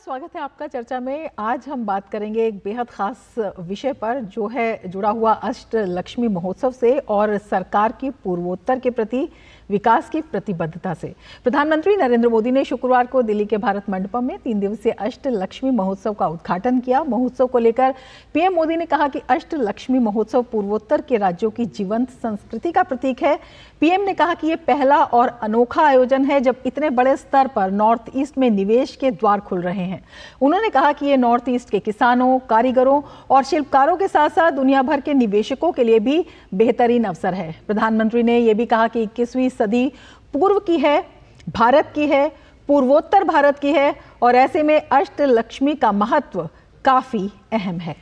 स्वागत है आपका चर्चा में। आज हम बात करेंगे एक बेहद खास विषय पर जो है जुड़ा हुआ अष्टलक्ष्मी महोत्सव से और सरकार की पूर्वोत्तर के प्रति विकास की प्रतिबद्धता से। प्रधानमंत्री नरेंद्र मोदी ने शुक्रवार को दिल्ली के भारत मंडपम में 3 दिवसीय अष्टलक्ष्मी महोत्सव का उद्घाटन किया। महोत्सव को लेकर पीएम मोदी ने कहा कि अष्टलक्ष्मी महोत्सव पूर्वोत्तर के राज्यों की जीवंत संस्कृति का प्रतीक है। पीएम ने कहा कि ये पहला और अनोखा आयोजन है जब इतने बड़े स्तर पर नॉर्थ ईस्ट में निवेश के द्वार खुल रहे हैं। उन्होंने कहा कि ये नॉर्थ ईस्ट के किसानों, कारीगरों और शिल्पकारों के साथ साथ दुनिया भर के निवेशकों के लिए भी बेहतरीन अवसर है। प्रधानमंत्री ने यह भी कहा कि 21वीं सदी पूर्व की है, भारत की है, पूर्वोत्तर भारत की है और ऐसे में अष्टलक्ष्मी का महत्व काफी अहम है।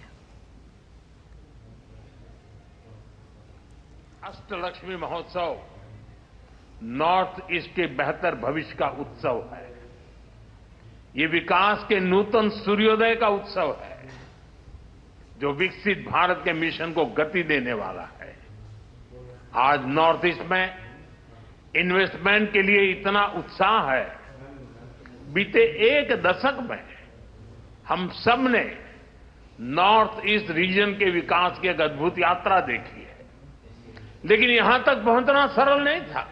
अष्टलक्ष्मी महोत्सव नॉर्थ ईस्ट के बेहतर भविष्य का उत्सव है। ये विकास के नूतन सूर्योदय का उत्सव है जो विकसित भारत के मिशन को गति देने वाला है। आज नॉर्थ ईस्ट में इन्वेस्टमेंट के लिए इतना उत्साह है। बीते एक दशक में हम सब ने नॉर्थ ईस्ट रीजन के विकास की एक अद्भुत यात्रा देखी है, लेकिन यहां तक पहुंचना सरल नहीं था।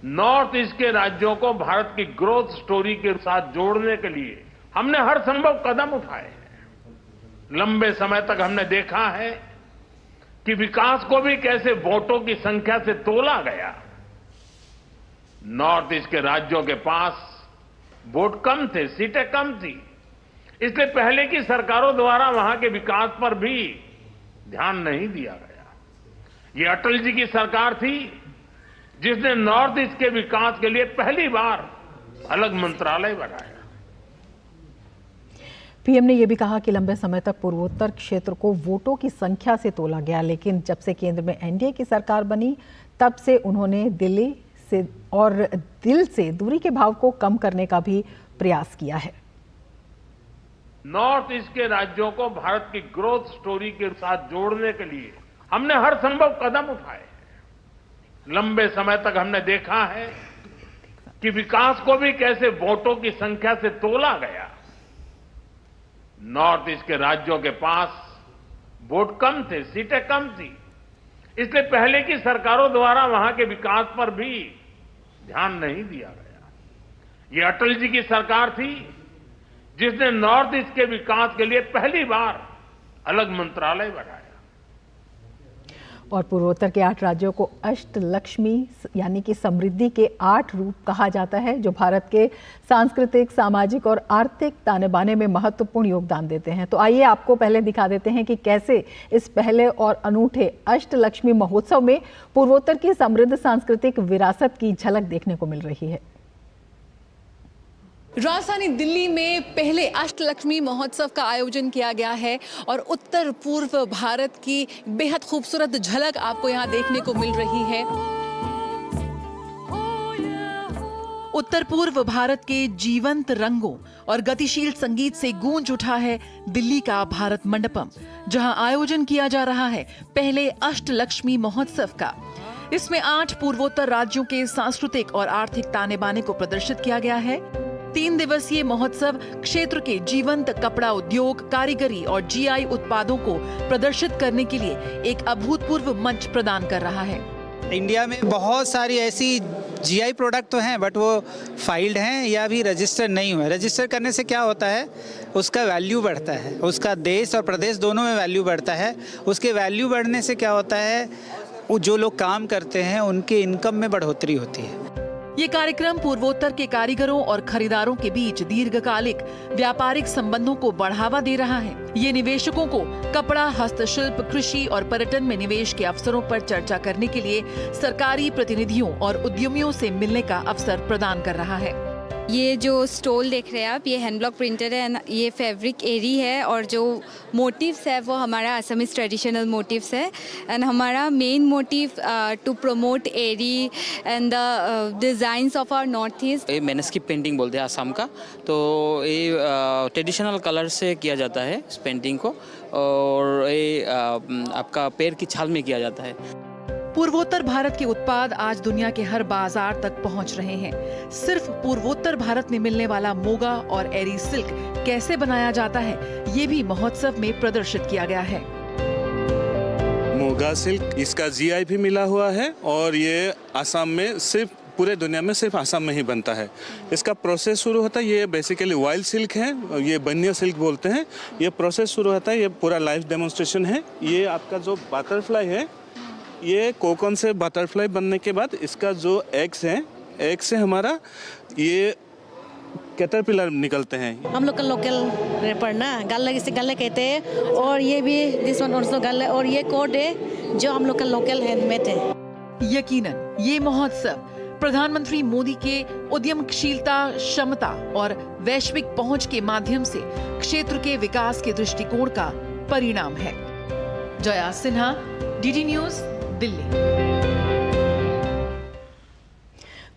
नॉर्थ ईस्ट के राज्यों को भारत की ग्रोथ स्टोरी के साथ जोड़ने के लिए हमने हर संभव कदम उठाए हैं। लंबे समय तक हमने देखा है कि विकास को भी कैसे वोटों की संख्या से तोला गया। नॉर्थ ईस्ट के राज्यों के पास वोट कम थे, सीटें कम थी, इसलिए पहले की सरकारों द्वारा वहां के विकास पर भी ध्यान नहीं दिया गया। ये अटल जी की सरकार थी जिसने नॉर्थ ईस्ट के विकास के लिए पहली बार अलग मंत्रालय बनाया। पीएम ने यह भी कहा कि लंबे समय तक पूर्वोत्तर क्षेत्र को वोटों की संख्या से तोला गया, लेकिन जब से केंद्र में एनडीए की सरकार बनी तब से उन्होंने दिल्ली से और दिल से दूरी के भाव को कम करने का भी प्रयास किया है। नॉर्थ ईस्ट के राज्यों को भारत की ग्रोथ स्टोरी के साथ जोड़ने के लिए हमने हर संभव कदम उठाए। लंबे समय तक हमने देखा है कि विकास को भी कैसे वोटों की संख्या से तोला गया। नॉर्थ ईस्ट के राज्यों के पास वोट कम थे, सीटें कम थी, इसलिए पहले की सरकारों द्वारा वहां के विकास पर भी ध्यान नहीं दिया गया। ये अटल जी की सरकार थी जिसने नॉर्थ ईस्ट के विकास के लिए पहली बार अलग मंत्रालय बनाया। और पूर्वोत्तर के 8 राज्यों को अष्टलक्ष्मी यानी कि समृद्धि के 8 रूप कहा जाता है, जो भारत के सांस्कृतिक, सामाजिक और आर्थिक ताने बाने में महत्वपूर्ण योगदान देते हैं। तो आइए आपको पहले दिखा देते हैं कि कैसे इस पहले और अनूठे अष्टलक्ष्मी महोत्सव में पूर्वोत्तर की समृद्ध सांस्कृतिक विरासत की झलक देखने को मिल रही है। राजधानी दिल्ली में पहले अष्टलक्ष्मी महोत्सव का आयोजन किया गया है और उत्तर पूर्व भारत की बेहद खूबसूरत झलक आपको यहां देखने को मिल रही है। उत्तर पूर्व भारत के जीवंत रंगों और गतिशील संगीत से गूंज उठा है दिल्ली का भारत मंडपम, जहां आयोजन किया जा रहा है पहले अष्टलक्ष्मी महोत्सव का। इसमें 8 पूर्वोत्तर राज्यों के सांस्कृतिक और आर्थिक ताने बाने को प्रदर्शित किया गया है। 3 दिवसीय महोत्सव क्षेत्र के जीवंत कपड़ा उद्योग, कारीगरी और जीआई उत्पादों को प्रदर्शित करने के लिए एक अभूतपूर्व मंच प्रदान कर रहा है। इंडिया में बहुत सारी ऐसी जीआई प्रोडक्ट तो हैं, बट वो फाइल्ड हैं या भी रजिस्टर नहीं हुए। रजिस्टर करने से क्या होता है, उसका वैल्यू बढ़ता है, उसका देश और प्रदेश दोनों में वैल्यू बढ़ता है। उसके वैल्यू बढ़ने से क्या होता है, जो लोग काम करते हैं उनके इनकम में बढ़ोतरी होती है। ये कार्यक्रम पूर्वोत्तर के कारीगरों और खरीदारों के बीच दीर्घकालिक व्यापारिक संबंधों को बढ़ावा दे रहा है। ये निवेशकों को कपड़ा, हस्तशिल्प, कृषि और पर्यटन में निवेश के अवसरों पर चर्चा करने के लिए सरकारी प्रतिनिधियों और उद्यमियों से मिलने का अवसर प्रदान कर रहा है। ये जो स्टॉल देख रहे हैं आप, ये हैंड ब्लॉक प्रिंटर है, ये फैब्रिक एरी है और जो मोटिव्स है वो हमारा असमीज ट्रेडिशनल मोटिव्स है। एंड हमारा main motive to promote Eri and the designs of our North East. ये मैनस्क्रिप्ट पेंटिंग बोलते हैं असम का, तो ये ट्रेडिशनल कलर से किया जाता है इस पेंटिंग को, और ये आपका पैर की छाल में किया जाता है। पूर्वोत्तर भारत के उत्पाद आज दुनिया के हर बाजार तक पहुंच रहे हैं। सिर्फ पूर्वोत्तर भारत में मिलने वाला मोगा और एरी सिल्क कैसे बनाया जाता है, ये भी महोत्सव में प्रदर्शित किया गया है। मोगा सिल्क, इसका जीआई भी मिला हुआ है और ये आसाम में सिर्फ, पूरे दुनिया में सिर्फ आसाम में ही बनता है। इसका प्रोसेस शुरू होता है, ये बेसिकली वाइल्ड सिल्क है, ये बनिया सिल्क बोलते हैं। ये प्रोसेस शुरू होता है, ये पूरा लाइव डेमोन्स्ट्रेशन है। ये आपका जो बटरफ्लाई है, ये कोकन से बटरफ्लाई बनने के बाद इसका जो एग्स हैं, एग से हमारा ये कैटरपिलर निकलते हैं। हम लोग का लोकल रैपर ना गल्ला, इसे गल्ला कहते हैं, और ये भी दिस वन ऑल्सो गल्ला, और ये कोड है जो हम लोग का लोकल हैंडमेड है। यकीनन ये महोत्सव प्रधानमंत्री मोदी के उद्यमशीलता, क्षमता और वैश्विक पहुंच के माध्यम से क्षेत्र के विकास के दृष्टिकोण का परिणाम है। Jaya Sinha, DD news, Delhi.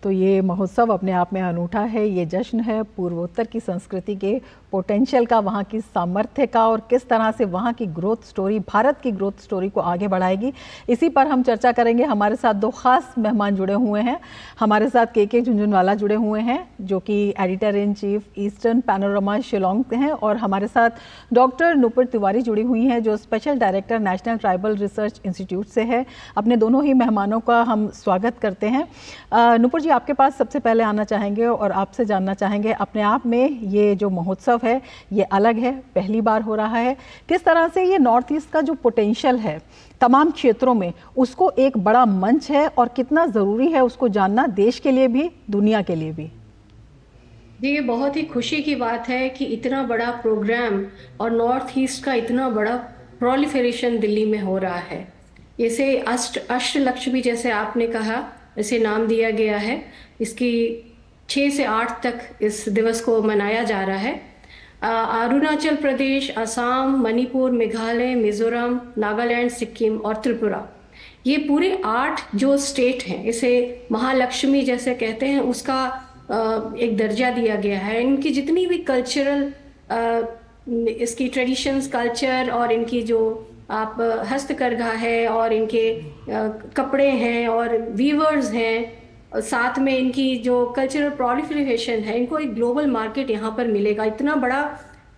तो ये महोत्सव अपने आप में अनूठा है। ये जश्न है पूर्वोत्तर की संस्कृति के पोटेंशियल का, वहाँ की सामर्थ्य का, और किस तरह से वहाँ की ग्रोथ स्टोरी, भारत की ग्रोथ स्टोरी को आगे बढ़ाएगी। इसी पर हम चर्चा करेंगे। हमारे साथ दो खास मेहमान जुड़े हुए हैं। हमारे साथ के झुंझुनवाला जुड़े हुए हैं, जो कि editor in chief eastern panorama Shillong के हैं, और हमारे साथ डॉक्टर नुपुर तिवारी जुड़ी हुई हैं, जो special director national tribal research institute से है। अपने दोनों ही मेहमानों का हम स्वागत करते हैं। नुपुर जी, आपके पास सबसे पहले आना चाहेंगे और आपसे जानना चाहेंगे, अपने आप में ये जो महोत्सव है ये अलग है, पहली बार हो रहा है। किस तरह से ये नॉर्थ ईस्ट का जो पोटेंशियल है तमाम क्षेत्रों में, उसको एक बड़ा मंच है, और कितना ज़रूरी है उसको जानना, देश के लिए भी, दुनिया के लिए भी? ये बहुत ही खुशी की बात है कि इतना बड़ा प्रोग्राम और नॉर्थ ईस्ट का इतना बड़ा प्रोलिफरेशन दिल्ली में हो रहा है। इसे अष्टलक्ष्मी जैसे आपने कहा, इसे नाम दिया गया है। इसकी 6 से 8 तक इस दिवस को मनाया जा रहा है। अरुणाचल प्रदेश, असम, मणिपुर, मेघालय, मिजोरम, नागालैंड, सिक्किम और त्रिपुरा, ये पूरे 8 जो स्टेट हैं, इसे महालक्ष्मी जैसे कहते हैं, उसका एक दर्जा दिया गया है। इनकी जितनी भी कल्चरल इसकी ट्रेडिशंस, कल्चर और इनकी जो आप हस्तकरघा है और इनके कपड़े हैं और वीवर्स हैं, साथ में इनकी जो कल्चरल प्रोलिफरेशन है, इनको एक ग्लोबल मार्केट यहाँ पर मिलेगा। इतना बड़ा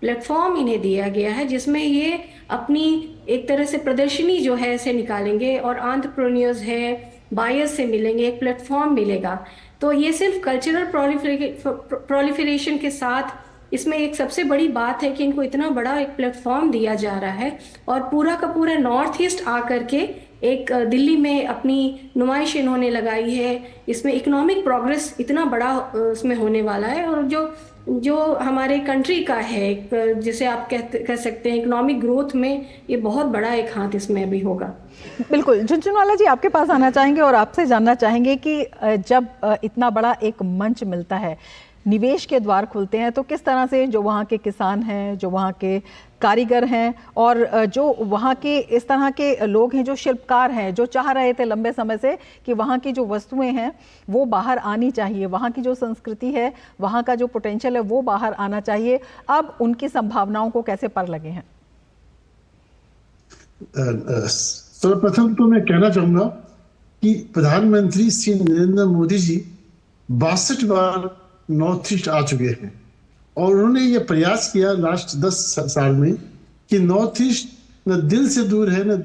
प्लेटफॉर्म इन्हें दिया गया है जिसमें ये अपनी एक तरह से प्रदर्शनी जो है इसे निकालेंगे, और एंटरप्रेन्योर्स है, बायर्स से मिलेंगे, एक प्लेटफॉर्म मिलेगा। तो ये सिर्फ कल्चरल प्रोलिफरेशन के साथ इसमें एक सबसे बड़ी बात है कि इनको इतना बड़ा एक प्लेटफॉर्म दिया जा रहा है, और पूरा का पूरा नॉर्थ ईस्ट आकर के एक दिल्ली में अपनी नुमाइश इन्होंने लगाई है। इसमें इकोनॉमिक प्रोग्रेस इतना बड़ा उसमें होने वाला है, और जो हमारे कंट्री का है, जिसे आप कह सकते हैं इकोनॉमिक ग्रोथ में, ये बहुत बड़ा एक हाथ इसमें भी होगा। बिल्कुल। झुंझुनवाला जी, आपके पास आना चाहेंगे और आपसे जानना चाहेंगे कि जब इतना बड़ा एक मंच मिलता है, निवेश के द्वार खुलते हैं, तो किस तरह से जो वहाँ के किसान हैं, जो वहाँ के कारीगर हैं, और जो वहाँ के इस तरह के लोग हैं जो शिल्पकार हैं, जो चाह रहे थे लंबे समय से कि वहाँ की जो वस्तुएं हैं वो बाहर आनी चाहिए, वहाँ की जो संस्कृति है, वहाँ का जो पोटेंशियल है वो बाहर आना चाहिए, अब उनकी संभावनाओं को कैसे पर लगे हैं? सर्वप्रथम तो मैं कहना चाहूँगा कि प्रधानमंत्री श्री नरेंद्र मोदी जी 62 बार नॉर्थ ईस्ट आ चुके हैं, और उन्होंने ये प्रयास किया लास्ट 10 साल में कि नॉर्थ ईस्ट न दिल से दूर है न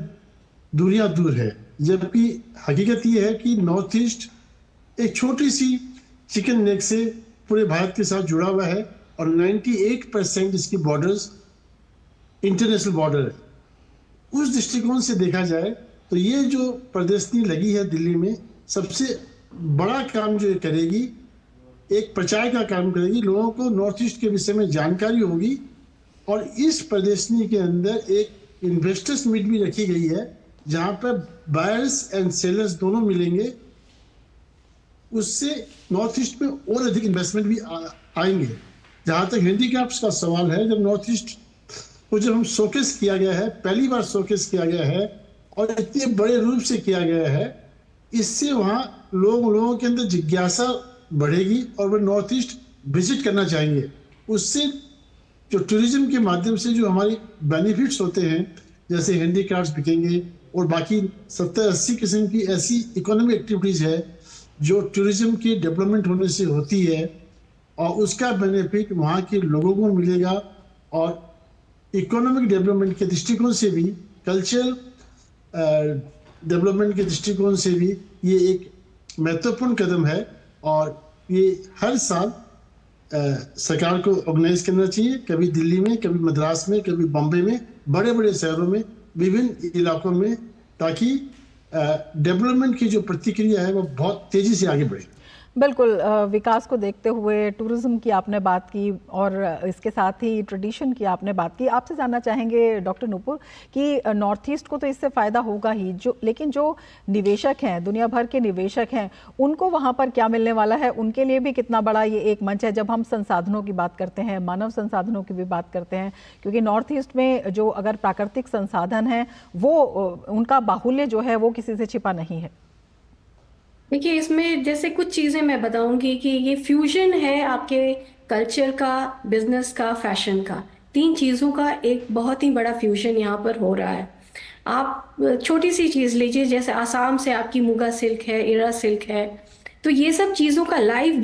दूरियां दूर है। जबकि हकीकत ये है कि नॉर्थ ईस्ट एक छोटी सी चिकन नेक से पूरे भारत के साथ जुड़ा हुआ है, और 98% इसकी बॉर्डर्स इंटरनेशनल बॉर्डर है। उस दृष्टिकोण से देखा जाए तो ये जो प्रदर्शनी लगी है दिल्ली में, सबसे बड़ा काम जो ये करेगी, एक प्रचार का काम करेगी, लोगों को नॉर्थ ईस्ट के विषय में जानकारी होगी। और इस प्रदर्शनी के अंदर एक इन्वेस्टर्स मीट भी रखी गई है, जहां पर बायर्स एंड सेलर्स दोनों मिलेंगे। उससे नॉर्थ ईस्ट में और अधिक इन्वेस्टमेंट भी आएंगे। जहां तक हैंडीक्राफ्ट्स का सवाल है, जब नॉर्थ ईस्ट को जब हम शोकेस किया गया है, पहली बार शोकेस किया गया है और इतने बड़े रूप से किया गया है, इससे वहाँ लोगों के अंदर जिज्ञासा बढ़ेगी और वो नॉर्थ ईस्ट विजिट करना चाहेंगे। उससे जो टूरिज्म के माध्यम से जो हमारी बेनिफिट्स होते हैं, जैसे हैंडीक्राफ्ट्स बिकेंगे, और बाकी 70-80 किस्म की ऐसी इकोनॉमिक एक्टिविटीज़ है जो टूरिज्म की डेवलपमेंट होने से होती है और उसका बेनिफिट वहाँ के लोगों को मिलेगा। और इकोनॉमिक डेवलपमेंट के दृष्टिकोण से भी, कल्चरल डेवलपमेंट के दृष्टिकोण से भी ये एक महत्वपूर्ण कदम है और ये हर साल सरकार को ऑर्गेनाइज करना चाहिए, कभी दिल्ली में, कभी मद्रास में, कभी बॉम्बे में, बड़े बड़े शहरों में, विभिन्न इलाकों में, ताकि डेवलपमेंट की जो प्रतिक्रिया है वो बहुत तेजी से आगे बढ़े। बिल्कुल, विकास को देखते हुए टूरिज्म की आपने बात की और इसके साथ ही ट्रेडिशन की आपने बात की। आपसे जानना चाहेंगे डॉक्टर नूपुर कि नॉर्थ ईस्ट को तो इससे फ़ायदा होगा ही, लेकिन जो निवेशक हैं, दुनिया भर के निवेशक हैं, उनको वहाँ पर क्या मिलने वाला है? उनके लिए भी कितना बड़ा ये एक मंच है जब हम संसाधनों की बात करते हैं, मानव संसाधनों की भी बात करते हैं, क्योंकि नॉर्थ ईस्ट में जो अगर प्राकृतिक संसाधन हैं वो उनका बाहुल्य जो है वो किसी से छिपा नहीं है। देखिए, इसमें जैसे कुछ चीज़ें मैं बताऊंगी कि ये फ्यूजन है आपके कल्चर का, बिजनेस का, फैशन का, 3 चीज़ों का एक बहुत ही बड़ा फ्यूजन यहाँ पर हो रहा है। आप छोटी सी चीज़ लीजिए, जैसे आसाम से आपकी मुगा सिल्क है, इरा सिल्क है, तो ये सब चीज़ों का लाइव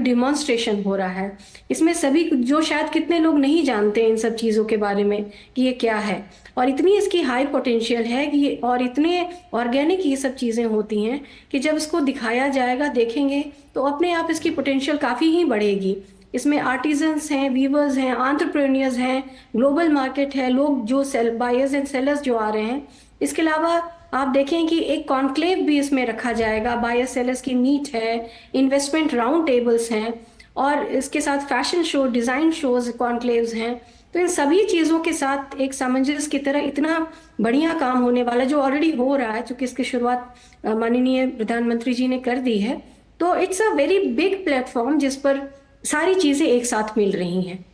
डिमॉन्स्ट्रेशन हो रहा है। इसमें सभी जो शायद कितने लोग नहीं जानते इन सब चीज़ों के बारे में कि ये क्या है, और इतनी इसकी हाई पोटेंशियल है कि और इतने ऑर्गेनिक ये सब चीज़ें होती हैं कि जब इसको दिखाया जाएगा, देखेंगे, तो अपने आप इसकी पोटेंशियल काफ़ी ही बढ़ेगी। इसमें आर्टिजन्स हैं, वीवर्स हैं, एंटरप्रेन्योर्स हैं, ग्लोबल मार्केट है, लोग जो बायर्स एंड सेलर्स जो आ रहे हैं। इसके अलावा आप देखें कि एक कॉन्क्लेव भी इसमें रखा जाएगा, बायर सेलर्स की मीट है, इन्वेस्टमेंट राउंड टेबल्स हैं, और इसके साथ fashion show, design shows, conclaves हैं। तो इन सभी चीज़ों के साथ एक सामंजस्य की तरह इतना बढ़िया काम होने वाला, जो ऑलरेडी हो रहा है, चूँकि इसकी शुरुआत माननीय प्रधानमंत्री जी ने कर दी है। तो it's a very big platform जिस पर सारी चीज़ें एक साथ मिल रही हैं।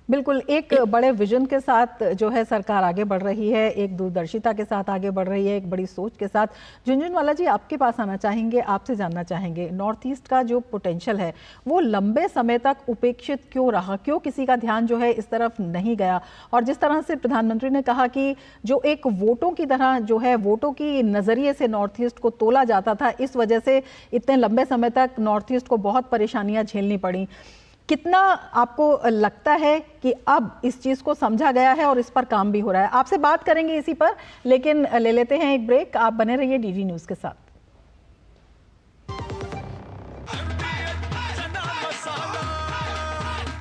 बिल्कुल, एक बड़े विजन के साथ जो है सरकार आगे बढ़ रही है, एक दूरदर्शिता के साथ आगे बढ़ रही है, एक बड़ी सोच के साथ। झुनझुनवाला जी, आपके पास आना चाहेंगे, आपसे जानना चाहेंगे, नॉर्थ ईस्ट का जो पोटेंशियल है वो लंबे समय तक उपेक्षित क्यों रहा? क्यों किसी का ध्यान जो है इस तरफ नहीं गया? और जिस तरह से प्रधानमंत्री ने कहा कि जो एक वोटों की तरह जो है, वोटों की नज़रिए से नॉर्थ ईस्ट को तोला जाता था, इस वजह से इतने लंबे समय तक नॉर्थ ईस्ट को बहुत परेशानियां झेलनी पड़ी। कितना आपको लगता है कि अब इस चीज़ को समझा गया है और इस पर काम भी हो रहा है? आपसे बात करेंगे इसी पर, लेकिन ले लेते हैं एक ब्रेक। आप बने रहिए डीडी न्यूज़ के साथ।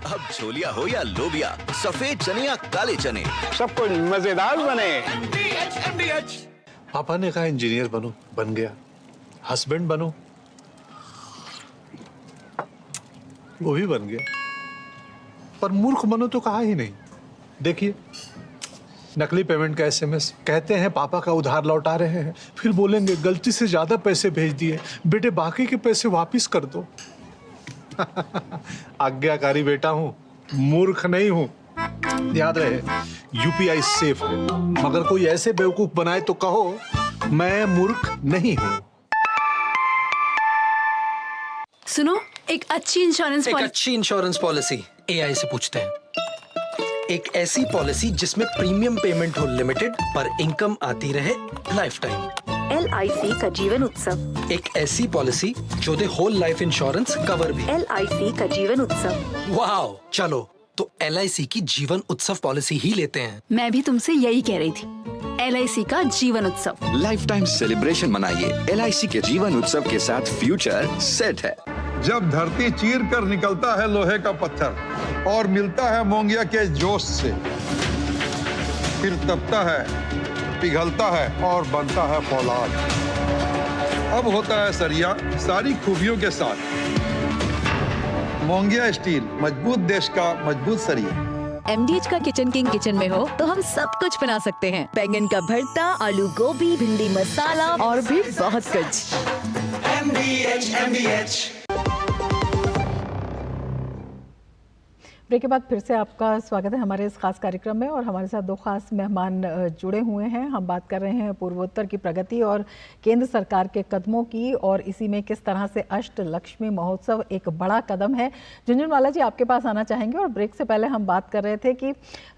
अब छोलिया हो या लोबिया, सफेद चने या काले चने, सब कुछ मजेदार बने। पापा ने कहा इंजीनियर बनूं, बन गया। हस्बैंड बनूं, वो भी बन गया। पर मूर्ख बनो तो कहा ही नहीं। देखिए, नकली पेमेंट का एसएमएस, कहते हैं पापा का उधार लौटा रहे हैं, फिर बोलेंगे गलती से ज्यादा पैसे भेज दिए, बेटे बाकी के पैसे वापस कर दो। आज्ञाकारी बेटा हूं, मूर्ख नहीं हूं। याद रहे, यूपीआई सेफ है, मगर कोई ऐसे बेवकूफ बनाए तो कहो मैं मूर्ख नहीं हूं। सुनो, एक अच्छी इंश्योरेंस पॉलिसी एआई से पूछते हैं। एक ऐसी पॉलिसी जिसमें प्रीमियम पेमेंट हो लिमिटेड, पर इनकम आती रहे लाइफ टाइम। LIC का जीवन उत्सव। एक ऐसी पॉलिसी जो दे होल लाइफ इंश्योरेंस कवर भी। LIC का जीवन उत्सव। वाह, चलो तो LIC की जीवन उत्सव पॉलिसी ही लेते हैं। मैं भी तुमसे यही कह रही थी, LIC का जीवन उत्सव। लाइफ टाइम सेलिब्रेशन मनाइए LIC के जीवन उत्सव के साथ, फ्यूचर सेट है। जब धरती चीर कर निकलता है लोहे का पत्थर और मिलता है मोंगिया के जोश से, फिर तपता है, पिघलता है और बनता है फौलाद। अब होता है सरिया सारी खूबियों के साथ। मोंगिया स्टील, मजबूत देश का मजबूत सरिया। MDH का किचन किंग किचन में हो तो हम सब कुछ बना सकते हैं। बैंगन का भरता, आलू गोभी, भिंडी मसाला और भी बहुत कुछ। MDH। ब्रेक के बाद फिर से आपका स्वागत है हमारे इस खास कार्यक्रम में, और हमारे साथ 2 खास मेहमान जुड़े हुए हैं। हम बात कर रहे हैं पूर्वोत्तर की प्रगति और केंद्र सरकार के कदमों की, और इसी में किस तरह से अष्टलक्ष्मी महोत्सव एक बड़ा कदम है। झुनझुनवाला जी, आपके पास आना चाहेंगे। और ब्रेक से पहले हम बात कर रहे थे कि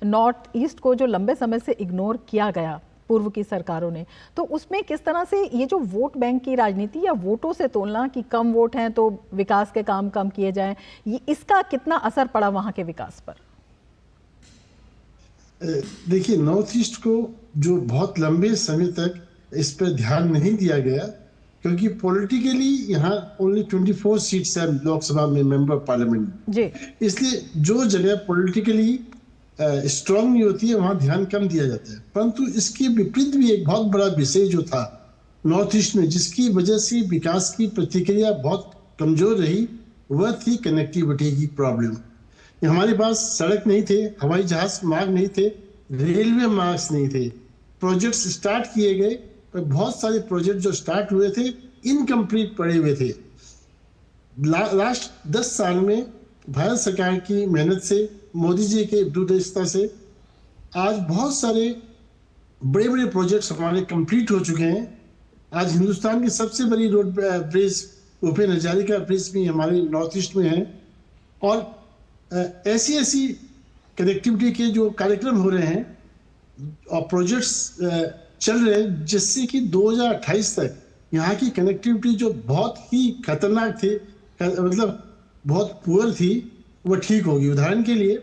नॉर्थ ईस्ट को जो लंबे समय से इग्नोर किया गया, पूर्व की सरकारों ने, तो उसमें किस तरह से ये जो वोट बैंक की राजनीति या वोटों से तोलना कि कम वोट हैं तो विकास के काम कम किए जाएं, ये इसका कितना असर पड़ा वहां के विकास पर? देखिए, नॉर्थ ईस्ट को जो बहुत लंबे समय तक इस पर ध्यान नहीं दिया गया, क्योंकि पॉलिटिकली यहाँ ओनली 24 सीट्स है लोकसभा में मेंबर पार्लियामेंट जी, इसलिए जो जगह पॉलिटिकली स्ट्रांग नहीं होती है वहाँ ध्यान कम दिया जाता है। परंतु इसके विपरीत भी एक बहुत बड़ा विषय जो था नॉर्थ ईस्ट में, जिसकी वजह से विकास की प्रतिक्रिया बहुत कमजोर रही, वह थी कनेक्टिविटी की प्रॉब्लम। हमारे पास सड़क नहीं थे, हवाई जहाज मार्ग नहीं थे, रेलवे मार्ग नहीं थे। प्रोजेक्ट्स स्टार्ट किए गए पर बहुत सारे प्रोजेक्ट जो स्टार्ट हुए थे इनकम्प्लीट पड़े हुए थे। लास्ट 10 साल में भारत सरकार की मेहनत से, मोदी जी के दूरदर्शिता से आज बहुत सारे बड़े बड़े प्रोजेक्ट्स हमारे कंप्लीट हो चुके हैं। आज हिंदुस्तान की सबसे बड़ी road bridge Bhupen Hazarika bridge भी हमारे नॉर्थ ईस्ट में है। और ऐसी ऐसी कनेक्टिविटी के जो कार्यक्रम हो रहे हैं और प्रोजेक्ट्स चल रहे हैं, जिससे कि 2028 तक यहाँ की कनेक्टिविटी जो बहुत ही खतरनाक थी, मतलब बहुत पुअर थी, वो ठीक होगी। उदाहरण के लिए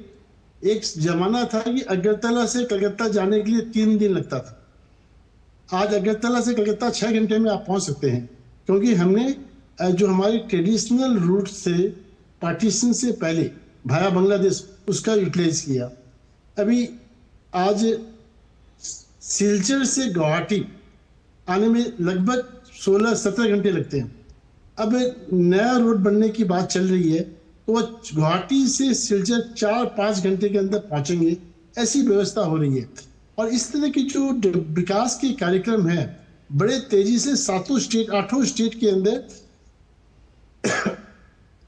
एक जमाना था कि अगरतला से कलकत्ता जाने के लिए 3 दिन लगता था। आज अगरतला से कलकत्ता 6 घंटे में आप पहुंच सकते हैं, क्योंकि हमने जो हमारे ट्रेडिशनल रूट से पार्टीशन से पहले भाया बांग्लादेश उसका यूटिलाइज किया। अभी आज सिलचर से गुवाहाटी आने में लगभग 16-17 घंटे लगते हैं। अब नया रोड बनने की बात चल रही है, तो वह गुवाहाटी से सिलचर 4-5 घंटे के अंदर पहुंचेंगे, ऐसी व्यवस्था हो रही है। और इस तरह की जो विकास के कार्यक्रम है बड़े तेजी से 8 स्टेट के अंदर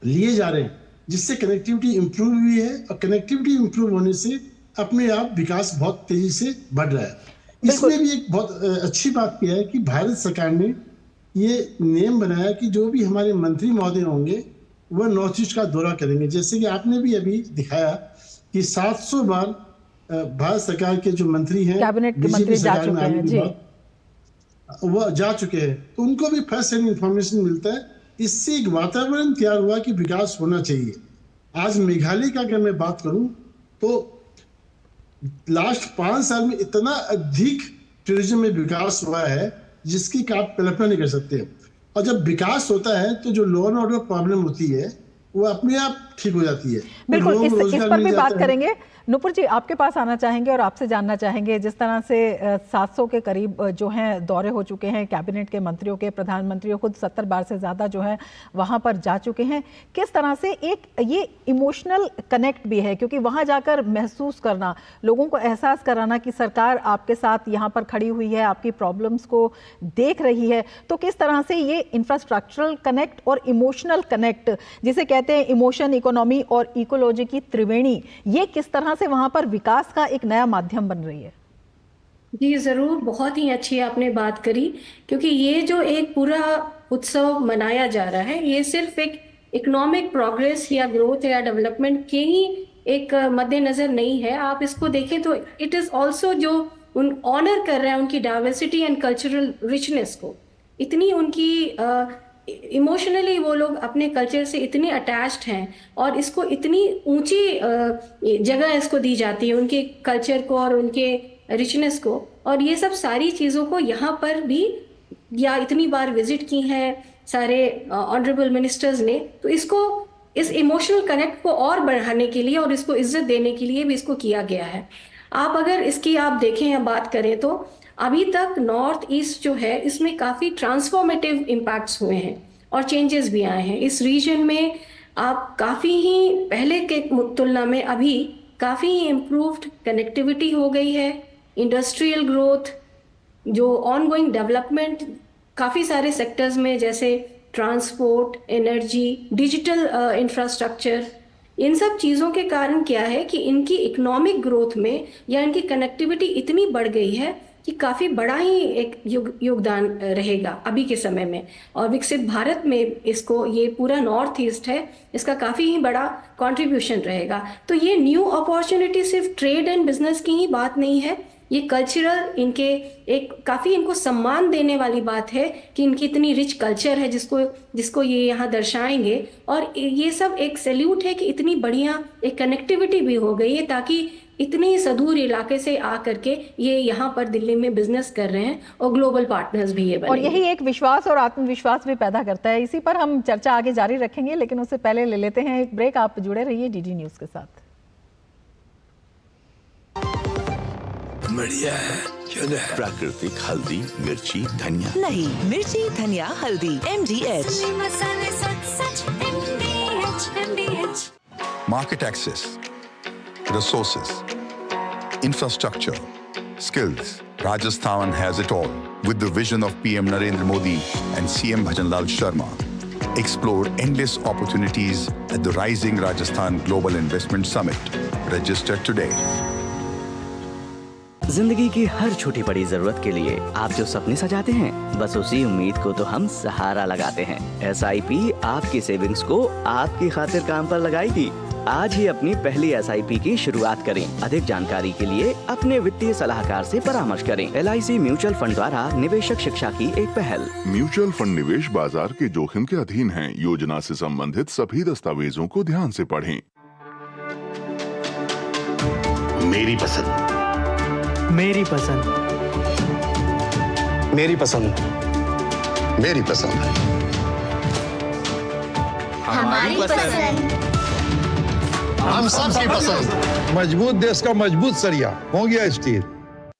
लिए जा रहे हैं, जिससे कनेक्टिविटी इंप्रूव हुई है। और कनेक्टिविटी इंप्रूव होने से अपने आप विकास बहुत तेजी से बढ़ रहा है। इसमें भी एक बहुत अच्छी बात किया है कि भारत सरकार ने ये नियम बनाया कि जो भी हमारे मंत्री महोदय होंगे वह नॉर्थ ईस्ट का दौरा करेंगे। जैसे कि आपने भी अभी दिखाया कि 700 बार भारत सरकार के जो मंत्री हैं, कैबिनेट के मंत्री जा चुके हैं जी, वह जा चुके हैं, तो उनको भी फर्स्ट हैंड इंफॉर्मेशन मिलता है। इससे एक वातावरण तैयार हुआ कि विकास होना चाहिए। आज मेघालय का अगर मैं बात करूं तो लास्ट 5 साल में इतना अधिक टूरिज्म में विकास हुआ है जिसकी आप कल्पना नहीं कर सकते। और जब विकास होता है तो जो लॉ एंड ऑर्डर प्रॉब्लम होती है वो अपने आप ठीक हो जाती है। बिल्कुल, इस पर भी बात करेंगे। नुपुर जी, आपके पास आना चाहेंगे और आपसे जानना चाहेंगे, जिस तरह से 700 के करीब जो हैं दौरे हो चुके हैं कैबिनेट के मंत्रियों के, प्रधानमंत्रियों खुद 70 बार से ज़्यादा जो है वहाँ पर जा चुके हैं, किस तरह से एक ये इमोशनल कनेक्ट भी है, क्योंकि वहाँ जाकर महसूस करना, लोगों को एहसास कराना कि सरकार आपके साथ यहाँ पर खड़ी हुई है, आपकी प्रॉब्लम्स को देख रही है, तो किस तरह से ये इंफ्रास्ट्रक्चरल कनेक्ट और इमोशनल कनेक्ट, जिसे कहते हैं इमोशन, इकोनॉमी और इकोलॉजी की त्रिवेणी, ये किस तरह से वहां पर विकास का एक नया माध्यम बन रही है? जी जरूर, बहुत ही अच्छी आपने बात करी, क्योंकि ये जो एक पूरा उत्सव मनाया जा रहा है ये सिर्फ एक इकोनॉमिक प्रोग्रेस या ग्रोथ या डेवलपमेंट के ही एक मद्देनजर नहीं है। आप इसको देखें तो इट इज ऑल्सो जो उन ऑनर कर रहे हैं उनकी डाइवर्सिटी एंड कल्चरल रिचनेस को, इतनी उनकी इमोशनली वो लोग अपने कल्चर से इतने अटैच्ड हैं और इसको इतनी ऊंची जगह इसको दी जाती है, उनके कल्चर को और उनके रिचनेस को। और ये सब सारी चीज़ों को यहाँ पर भी या इतनी बार विजिट की हैं सारे ऑनरेबल मिनिस्टर्स ने, तो इसको इस इमोशनल कनेक्ट को और बढ़ाने के लिए और इसको इज्जत देने के लिए भी इसको किया गया है। आप अगर इसकी आप देखें या बात करें तो अभी तक नॉर्थ ईस्ट जो है इसमें काफ़ी ट्रांसफॉर्मेटिव इम्पैक्ट्स हुए हैं और चेंजेस भी आए हैं। इस रीजन में आप काफ़ी ही पहले के तुलना में अभी काफ़ी ही इम्प्रूव्ड कनेक्टिविटी हो गई है, इंडस्ट्रियल ग्रोथ, जो ऑनगोइंग डेवलपमेंट काफ़ी सारे सेक्टर्स में जैसे ट्रांसपोर्ट, एनर्जी, डिजिटल इंफ्रास्ट्रक्चर, इन सब चीज़ों के कारण क्या है कि इनकी इकोनॉमिक ग्रोथ में या इनकी कनेक्टिविटी इतनी बढ़ गई है कि काफ़ी बड़ा ही एक योगदान रहेगा अभी के समय में। और विकसित भारत में इसको, ये पूरा नॉर्थ ईस्ट है, इसका काफ़ी ही बड़ा कंट्रीब्यूशन रहेगा। तो ये न्यू अपॉर्चुनिटी सिर्फ ट्रेड एंड बिजनेस की ही बात नहीं है, ये कल्चरल इनके एक काफ़ी इनको सम्मान देने वाली बात है कि इनकी इतनी रिच कल्चर है जिसको ये यहाँ दर्शाएंगे। और ये सब एक सैल्यूट है कि इतनी बढ़िया एक कनेक्टिविटी भी हो गई है, ताकि इतने सदूर इलाके से आकर के ये यहाँ पर दिल्ली में बिजनेस कर रहे हैं और ग्लोबल पार्टनर्स भी ये बने। और यही एक विश्वास और आत्मविश्वास भी पैदा करता है। इसी पर हम चर्चा आगे जारी रखेंगे, लेकिन उससे पहले ले लेते हैं एक ब्रेक। आप जुड़े रहिए डीडी न्यूज के साथ। बढ़िया है, प्राकृतिक हल्दी, मिर्ची, धनिया। नहीं, मिर्ची, धनिया, हल्दी, MDH। Market access, resources, infrastructure, skills. Rajasthan has it all with the vision of PM Narendra Modi and CM Bhajanlal Sharma. Explore endless opportunities at the Rising Rajasthan Global Investment Summit. Register today. जिंदगी की हर छोटी बड़ी जरूरत के लिए आप जो सपने सजाते हैं, बस उसी उम्मीद को तो हम सहारा लगाते हैं। SIP आपकी सेविंग्स को आपकी खातिर काम पर लगाएगी। आज ही अपनी पहली SIP की शुरुआत करें। अधिक जानकारी के लिए अपने वित्तीय सलाहकार से परामर्श करें। LIC म्यूचुअल फंड द्वारा निवेशक शिक्षा की एक पहल। म्यूचुअल फंड निवेश बाजार के जोखिम के अधीन है। योजना से संबंधित सभी दस्तावेजों को ध्यान से पढ़ें। मेरी पसंद, मेरी पसंद, मेरी पसंद, मेरी पसंद, हमारी पसंद, हम सबकी पसंद। मजबूत देश का मजबूत सरिया हो गया स्टील।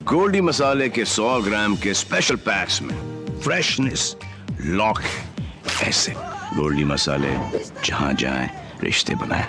गोल्डी मसाले के 100 ग्राम के स्पेशल पैक्स में फ्रेशनेस लॉक है। ऐसे गोल्डी मसाले जहां जाएं रिश्ते बनाएं।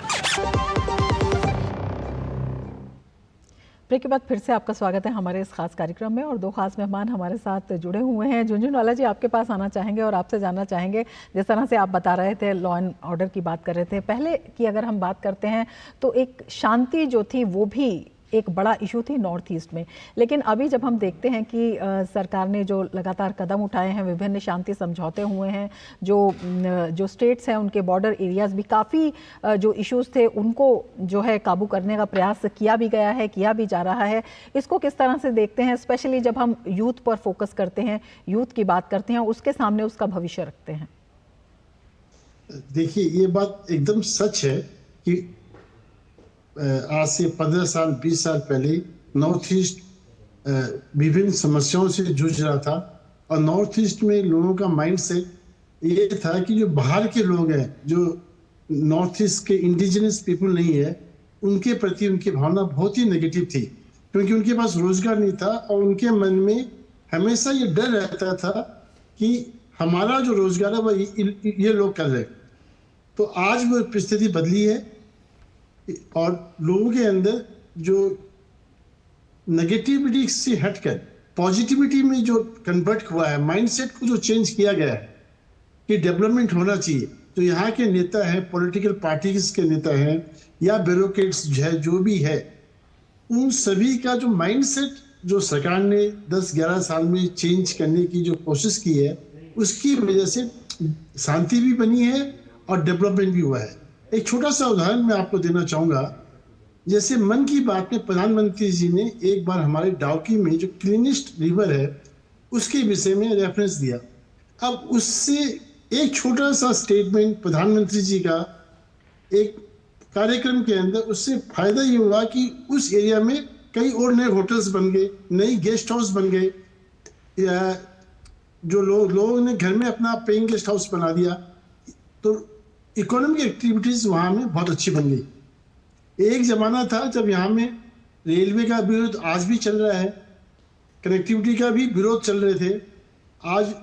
ब्रेक के बाद फिर से आपका स्वागत है हमारे इस खास कार्यक्रम में, और दो खास मेहमान हमारे साथ जुड़े हुए हैं। झुनझुनवाला जी, आपके पास आना चाहेंगे और आपसे जानना चाहेंगे, जिस तरह से आप बता रहे थे, लॉ एंड ऑर्डर की बात कर रहे थे पहले की, अगर हम बात करते हैं तो एक शांति जो थी वो भी एक बड़ा इशू थी नॉर्थ ईस्ट में। लेकिन अभी जब हम देखते हैं कि सरकार ने जो लगातार कदम उठाए हैं, विभिन्न शांति समझौते हुए हैं, जो स्टेट्स हैं उनके बॉर्डर एरियाज भी काफ़ी जो इश्यूज थे उनको जो है काबू करने का प्रयास किया भी गया है, किया भी जा रहा है। इसको किस तरह से देखते हैं, स्पेशली जब हम यूथ पर फोकस करते हैं, यूथ की बात करते हैं, उसके सामने उसका भविष्य रखते हैं? देखिए, ये बात एकदम सच है कि आज से 15 साल 20 साल पहले नॉर्थ ईस्ट विभिन्न समस्याओं से जूझ रहा था, और नॉर्थ ईस्ट में लोगों का माइंडसेट ये था कि जो बाहर के लोग हैं, जो नॉर्थ ईस्ट के इंडिजिनस पीपल नहीं है, उनके प्रति उनकी भावना बहुत ही नेगेटिव थी, क्योंकि उनके पास रोजगार नहीं था और उनके मन में हमेशा ये डर रहता था कि हमारा जो रोजगार है वो ये लोग कर रहे। तो आज वो परिस्थिति बदली है और लोगों के अंदर जो नेगेटिविटी से हटकर पॉजिटिविटी में जो कन्वर्ट हुआ है, माइंडसेट को जो चेंज किया गया है कि डेवलपमेंट होना चाहिए। तो यहाँ के नेता हैं, पॉलिटिकल पार्टीज के नेता हैं या ब्यूरोक्रेट्स है, जो भी है, उन सभी का जो माइंडसेट जो सरकार ने 10-11 साल में चेंज करने की जो कोशिश की है, उसकी वजह से शांति भी बनी है और डेवलपमेंट भी हुआ है। एक छोटा सा उदाहरण मैं आपको देना चाहूँगा। जैसे मन की बात में प्रधानमंत्री जी ने एक बार हमारे डाउकी में जो क्लीनेस्ट रिवर है उसके विषय में रेफरेंस दिया। अब उससे एक छोटा सा स्टेटमेंट प्रधानमंत्री जी का एक कार्यक्रम के अंदर, उससे फायदा ये हुआ कि उस एरिया में कई और नए होटल्स बन गए, नई गेस्ट हाउस बन गए, या जो लोगों ने घर में अपना पेइंग गेस्ट हाउस बना दिया। तो इकोनॉमिक एक्टिविटीज वहाँ में बहुत अच्छी बन गई। एक जमाना था जब यहाँ में रेलवे का विरोध आज भी चल रहा है, कनेक्टिविटी का भी विरोध चल रहे थे। आज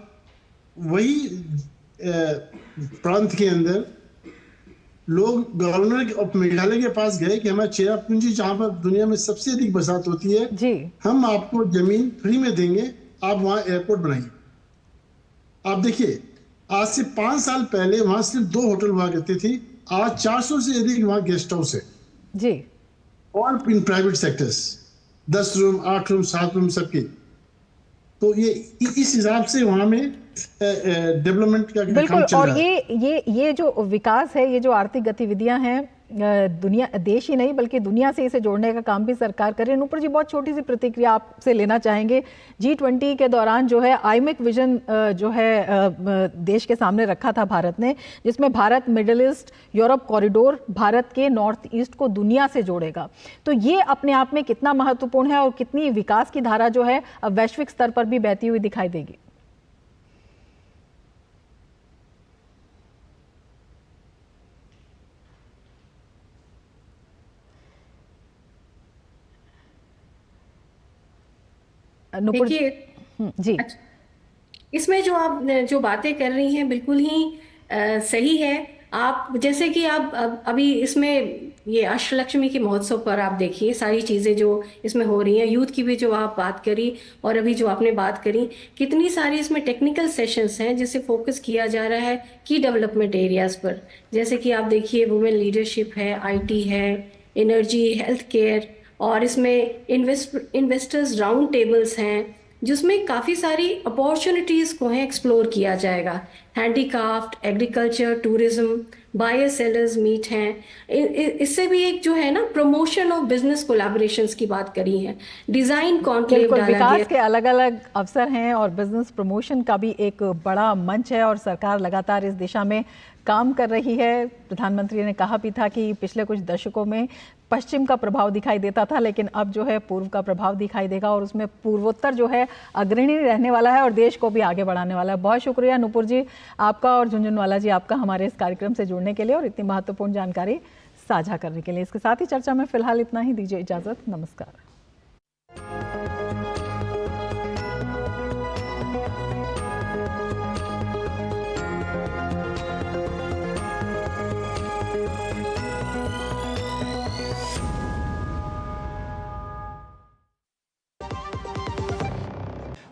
वही प्रांत के अंदर लोग गवर्नर ऑफ मेघालय के पास गए कि हमारे चेरापूंजी, जहाँ पर दुनिया में सबसे अधिक बरसात होती है जी, हम आपको जमीन फ्री में देंगे, आप वहाँ एयरपोर्ट बनाइए। आप देखिए, आज से 5 साल पहले वहां सिर्फ 2 होटल हुआ करती थी, आज 400 से अधिक वहां गेस्ट हाउस है जी, और in private sectors 10 room 8 room 7 room सबके। तो ये इस हिसाब से वहां में डेवलपमेंट का काम चल रहा है। और ये जो विकास है, ये जो आर्थिक गतिविधियां हैं, दुनिया, देश ही नहीं बल्कि दुनिया से इसे जोड़ने का काम भी सरकार करे। नूपुर जी, बहुत छोटी सी प्रतिक्रिया आपसे लेना चाहेंगे। G20 के दौरान जो है आईमेक विजन जो है देश के सामने रखा था भारत ने, जिसमें Bharat middle east Europe corridor Bharat के नॉर्थ ईस्ट को दुनिया से जोड़ेगा। तो ये अपने आप में कितना महत्वपूर्ण है और कितनी विकास की धारा जो है अब वैश्विक स्तर पर भी बहती हुई दिखाई देगी? देखिए जी, इसमें जो आप जो बातें कर रही हैं बिल्कुल ही सही है। आप जैसे कि आप अभी इसमें ये अष्टलक्ष्मी के महोत्सव पर आप देखिए सारी चीज़ें जो इसमें हो रही हैं, यूथ की भी जो आप बात करी और अभी जो आपने बात करी, कितनी सारी इसमें टेक्निकल सेशंस हैं जिससे फोकस किया जा रहा है की डेवलपमेंट एरियाज़ पर। जैसे कि आप देखिए वुमेन लीडरशिप है, IT है, एनर्जी, हेल्थ केयर, और इसमें इन्वेस्टर्स राउंड टेबल्स हैं जिसमें काफ़ी सारी अपॉर्चुनिटीज़ को है एक्सप्लोर किया जाएगा। Handicraft, agriculture, tourism, buyer sellers meet हैं। इससे भी एक जो है ना प्रमोशन ऑफ बिजनेस कोलैबोरेशंस की बात करी है। डिज़ाइन कॉन्क्लेव डाला गया। विकास के अलग अलग अवसर हैं और बिजनेस प्रमोशन का भी एक बड़ा मंच है और सरकार लगातार इस दिशा में काम कर रही है। प्रधानमंत्री ने कहा भी था कि पिछले कुछ दशकों में पश्चिम का प्रभाव दिखाई देता था, लेकिन अब जो है पूर्व का प्रभाव दिखाई देगा और उसमें पूर्वोत्तर जो है अग्रणी रहने वाला है और देश को भी आगे बढ़ाने वाला है। बहुत शुक्रिया नूपुर जी आपका और झुनझुनवाला जी आपका हमारे इस कार्यक्रम से जुड़ने के लिए और इतनी महत्वपूर्ण जानकारी साझा करने के लिए। इसके साथ ही चर्चा में फिलहाल इतना ही। दीजिए इजाजत, नमस्कार।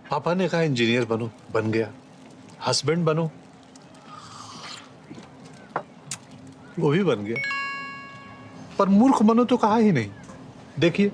पापा ने कहा इंजीनियर बनो, बन गया। हस्बैंड बनो, वो भी बन गया। पर मूर्ख बनो तो कहा ही नहीं। देखिए